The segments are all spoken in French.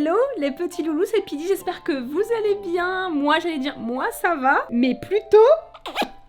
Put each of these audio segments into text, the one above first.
Hello les petits loulous, c'est Pidi, j'espère que vous allez bien. Moi j'allais dire, moi ça va, mais plutôt...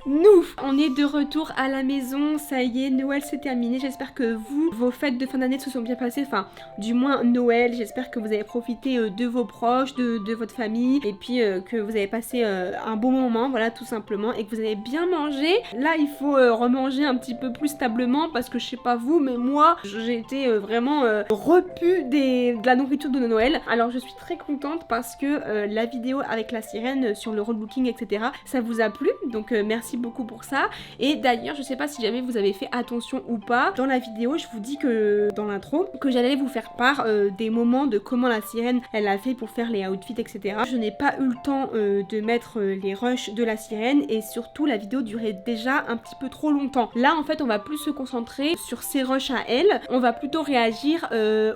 Nous, on est de retour à la maison, ça y est, Noël c'est terminé, j'espère que vous, vos fêtes de fin d'année se sont bien passées, enfin du moins Noël, j'espère que vous avez profité de vos proches, de votre famille, et puis que vous avez passé un bon moment, voilà tout simplement, et que vous avez bien mangé. Là il faut remanger un petit peu plus stablement, parce que je sais pas vous, mais moi j'ai été vraiment repu de la nourriture de Noël. Alors je suis très contente parce que la vidéo avec la sirène sur le roadbooking etc, ça vous a plu, donc merci beaucoup pour ça. Et d'ailleurs je sais pas si jamais vous avez fait attention ou pas, dans la vidéo je vous dis que dans l'intro que j'allais vous faire part des moments de comment la sirène elle a fait pour faire les outfits etc. Je n'ai pas eu le temps de mettre les rushs de la sirène et surtout la vidéo durait déjà un petit peu trop longtemps. Là en fait on va plus se concentrer sur ses rushs à elle, on va plutôt réagir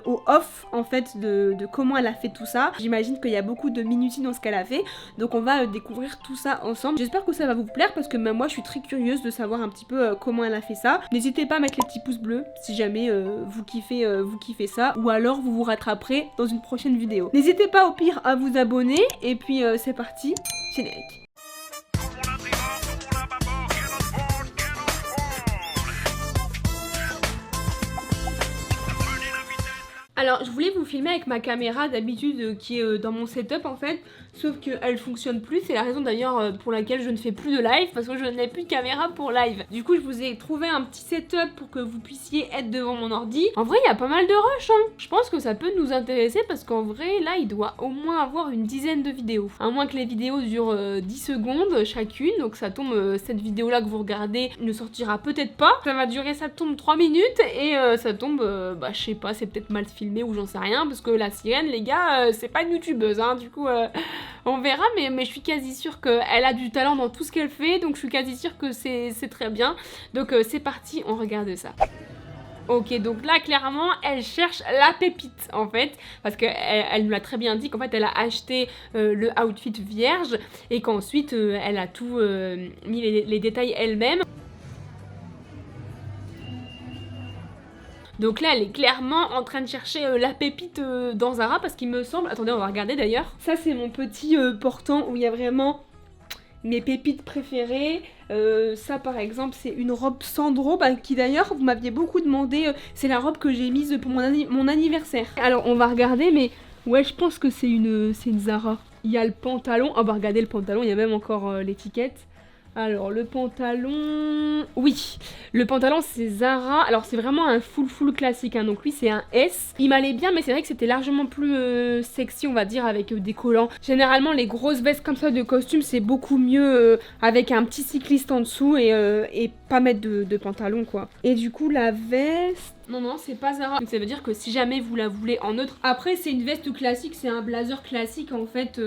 au off en fait de comment elle a fait tout ça. J'imagine qu'il y a beaucoup de minutie dans ce qu'elle a fait, donc on va découvrir tout ça ensemble. J'espère que ça va vous plaire parce que même moi je suis très curieuse de savoir un petit peu comment elle a fait ça. N'hésitez pas à mettre les petits pouces bleus si jamais vous kiffez ça, ou alors vous vous rattraperez dans une prochaine vidéo. N'hésitez pas au pire à vous abonner et puis c'est parti, générique. Alors je voulais vous filmer avec ma caméra d'habitude qui est dans mon setup en fait, sauf qu'elle fonctionne plus, c'est la raison d'ailleurs pour laquelle je ne fais plus de live, parce que je n'ai plus de caméra pour live. Du coup je vous ai trouvé un petit setup pour que vous puissiez être devant mon ordi. En vrai il y a pas mal de rush hein. Je pense que ça peut nous intéresser parce qu'en vrai là il doit au moins avoir une dizaine de vidéos. À moins que les vidéos durent 10 secondes chacune, donc ça tombe, cette vidéo là que vous regardez ne sortira peut-être pas. Ça va durer, ça tombe 3 minutes et ça tombe, bah je sais pas, c'est peut-être mal filmé ou j'en sais rien, parce que la sirène les gars c'est pas une youtubeuse hein, du coup on verra, mais je suis quasi sûre qu'elle a du talent dans tout ce qu'elle fait, donc je suis quasi sûre que c'est très bien. Donc c'est parti, on regarde ça. Ok, donc là clairement elle cherche la pépite en fait, parce qu'elle nous l'a très bien dit qu'en fait elle a acheté le outfit vierge et qu'ensuite elle a tout mis les détails elle-même. Donc là elle est clairement en train de chercher la pépite dans Zara, parce qu'il me semble, attendez on va regarder d'ailleurs, ça c'est mon petit portant où il y a vraiment mes pépites préférées. Ça par exemple c'est une robe Sandro, qui d'ailleurs vous m'aviez beaucoup demandé, c'est la robe que j'ai mise pour mon anniversaire. Alors on va regarder, mais ouais je pense que c'est une Zara. Il y a le pantalon, on va regarder le pantalon, il y a même encore l'étiquette. Alors le pantalon, oui, le pantalon c'est Zara, alors c'est vraiment un full classique hein. Donc lui c'est un S, il m'allait bien mais c'est vrai que c'était largement plus sexy on va dire avec des collants. Généralement les grosses vestes comme ça de costume c'est beaucoup mieux avec un petit cycliste en dessous et pas mettre de pantalon quoi. Et du coup la veste... Non, c'est pas Zara. Donc ça veut dire que si jamais vous la voulez en neutre, après c'est une veste classique, c'est un blazer classique en fait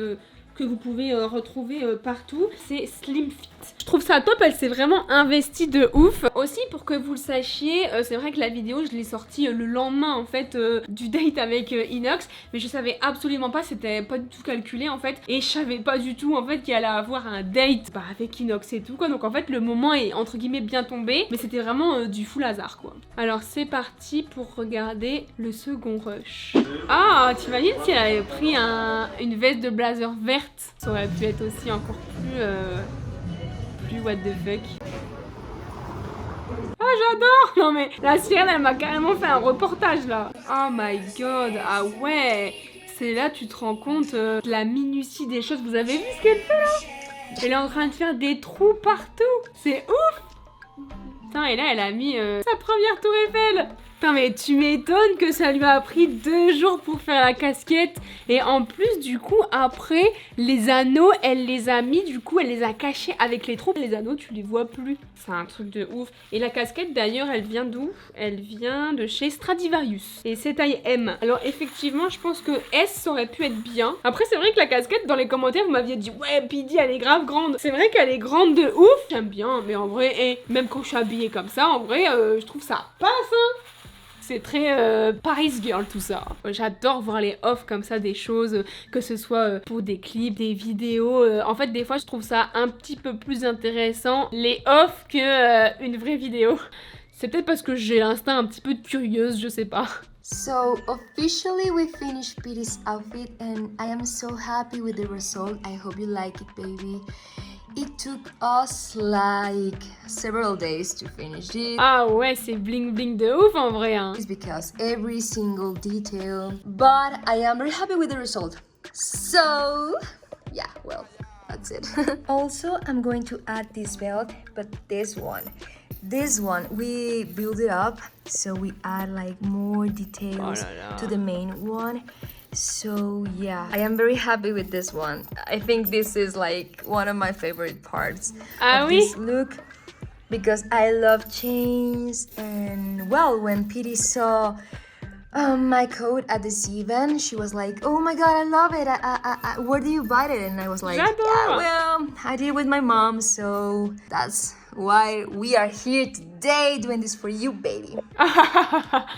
que vous pouvez retrouver partout. C'est Slim Fit. Je trouve ça top, elle s'est vraiment investie de ouf. Aussi pour que vous le sachiez, c'est vrai que la vidéo je l'ai sortie le lendemain en fait du date avec Inox, mais je savais absolument pas, c'était pas du tout calculé en fait, et je savais pas du tout en fait qu'il allait avoir un date avec Inox et tout quoi, donc en fait le moment est entre guillemets bien tombé, mais c'était vraiment du full hasard quoi. Alors c'est parti pour regarder le second rush. Ah, t'imagines si elle avait pris une veste de blazer verte, ça aurait pu être aussi encore plus what the fuck. Oh j'adore. Non mais la sirène elle m'a carrément fait un reportage là. Oh my god, ah ouais. C'est là tu te rends compte de la minutie des choses. Vous avez vu ce qu'elle fait là? Elle est en train de faire des trous partout. C'est ouf. Putain, et là elle a mis sa première tour Eiffel. Putain mais tu m'étonnes que ça lui a pris 2 jours pour faire la casquette. Et en plus du coup après les anneaux elle les a mis, du coup elle les a cachés avec les trous. Les anneaux tu les vois plus. C'est un truc de ouf. Et la casquette d'ailleurs elle vient d'où? Elle vient de chez Stradivarius. Et c'est taille M. Alors effectivement je pense que S ça aurait pu être bien. Après c'est vrai que la casquette dans les commentaires vous m'aviez dit ouais Pidi elle est grave grande. C'est vrai qu'elle est grande de ouf. J'aime bien mais en vrai même quand je suis habillée comme ça en vrai je trouve ça passe hein. C'est très Paris Girl tout ça. J'adore voir les offs comme ça des choses, que ce soit pour des clips, des vidéos. En fait des fois je trouve ça un petit peu plus intéressant les offs que une vraie vidéo. C'est peut-être parce que j'ai l'instinct un petit peu de curieuse, je sais pas. So officially we finished Petey's outfit and I am so happy with the result. I hope you like it, baby. It took us like several days to finish it. Ah ouais, c'est bling bling de ouf en vrai, hein. It's because every single detail. But I am very happy with the result. So yeah, well, that's it. Also, I'm going to add this belt, but this one, we build it up, so we add like more details to the main one. So yeah, I am very happy with this one. I think this is like one of my favorite parts of this look because I love chains. And well, when Petey saw my coat at this event, she was like, "Oh my god, I love it! Where do you buy it?" And I was like, "Yeah, well, I did it with my mom, so that's why we are here today doing this for you, baby."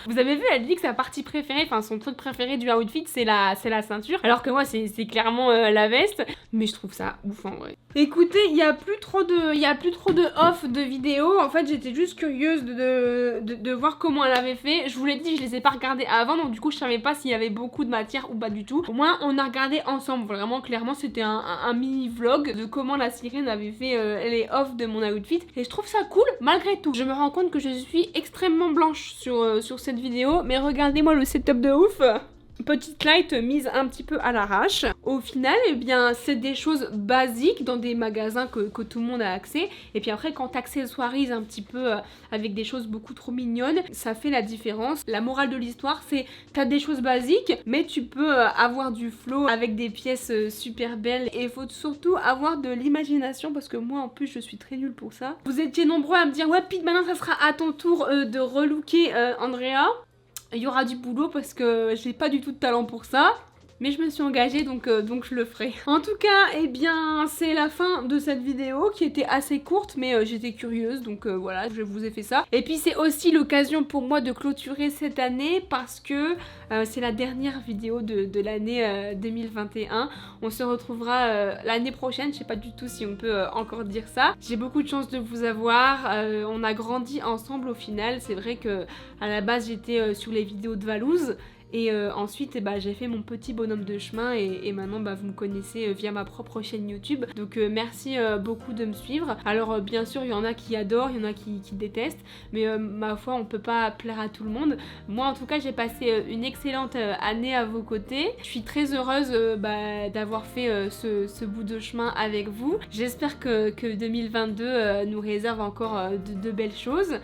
Vous avez vu, elle dit que sa partie préférée, enfin son truc préféré du outfit, c'est la ceinture. Alors que moi, c'est clairement la veste. Mais je trouve ça ouf en vrai. Écoutez, il y a plus trop de off de vidéos. En fait, j'étais juste curieuse de voir comment elle avait fait. Je vous l'ai dit, je les ai pas regardés avant, donc du coup, je savais pas s'il y avait beaucoup de matière ou pas du tout. Au moins, on a regardé ensemble. Vraiment, clairement, c'était un mini vlog de comment la sirène avait fait les off de mon outfit. Et je trouve ça cool, malgré tout. Je me rends compte que je suis extrêmement blanche sur cette vidéo, mais regardez-moi le setup de ouf. Petite light mise un petit peu à l'arrache. Au final, eh bien, c'est des choses basiques dans des magasins que tout le monde a accès. Et puis après, quand t'accessoirises un petit peu avec des choses beaucoup trop mignonnes, ça fait la différence. La morale de l'histoire, c'est t'as des choses basiques, mais tu peux avoir du flow avec des pièces super belles. Et il faut surtout avoir de l'imagination, parce que moi, en plus, je suis très nulle pour ça. Vous étiez nombreux à me dire, ouais, Pete, maintenant, ça sera à ton tour de relooker Andrea. Il y aura du boulot parce que j'ai pas du tout de talent pour ça. Mais je me suis engagée, donc je le ferai. En tout cas, eh bien, c'est la fin de cette vidéo qui était assez courte, mais j'étais curieuse, donc voilà, je vous ai fait ça. Et puis c'est aussi l'occasion pour moi de clôturer cette année parce que c'est la dernière vidéo de l'année 2021. On se retrouvera l'année prochaine, je sais pas du tout si on peut encore dire ça. J'ai beaucoup de chance de vous avoir, on a grandi ensemble au final. C'est vrai que à la base j'étais sur les vidéos de Valouz. Et ensuite, j'ai fait mon petit bonhomme de chemin et maintenant, vous me connaissez via ma propre chaîne YouTube. Donc merci beaucoup de me suivre. Alors bien sûr, il y en a qui adorent, il y en a qui détestent, mais ma foi, on peut pas plaire à tout le monde. Moi, en tout cas, j'ai passé une excellente année à vos côtés. Je suis très heureuse d'avoir fait ce bout de chemin avec vous. J'espère que 2022 nous réserve encore de belles choses.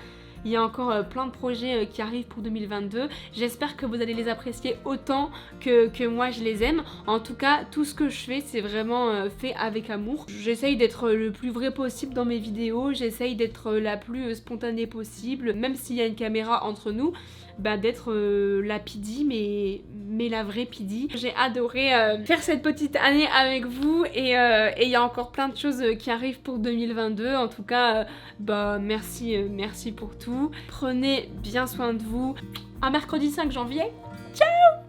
Il y a encore plein de projets qui arrivent pour 2022. J'espère que vous allez les apprécier autant que moi je les aime. En tout cas, tout ce que je fais, c'est vraiment fait avec amour. J'essaye d'être le plus vrai possible dans mes vidéos. J'essaye d'être la plus spontanée possible. Même s'il y a une caméra entre nous, d'être la Pidi, mais la vraie Pidi. J'ai adoré faire cette petite année avec vous et il y a encore plein de choses qui arrivent pour 2022. En tout cas, merci pour tout. Prenez bien soin de vous. À mercredi 5 janvier. Ciao!